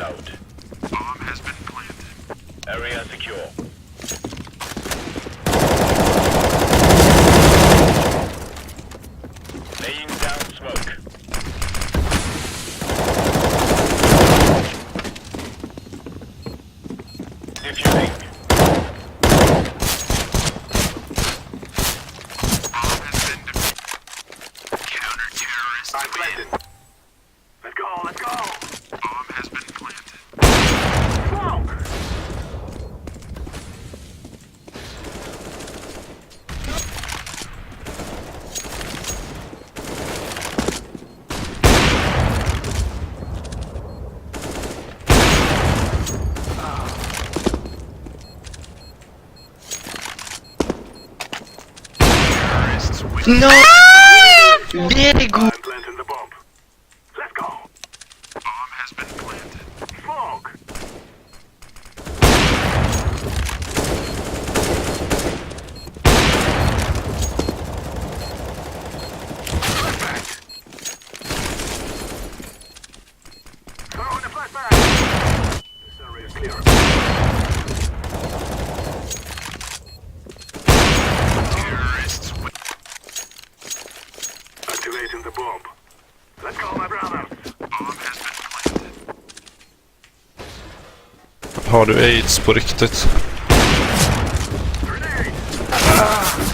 out. Bomb has been planted. Area secure. Laying down smoke. Diffusing. Bomb has been defused. Counter-terrorists win. Let's go, let's go! Bomb has been planted. Smoke! Terrorists win. No! Biegu! I'm planting the bomb. Let's go! Bomb has been planted. Smoke! Flashback! Throwing the flashback! This area is clear. Terrorists win. Activating the bomb. Let's go, my brothers! Bomb has been planted. Har du AIDS på riktigt? Grenade!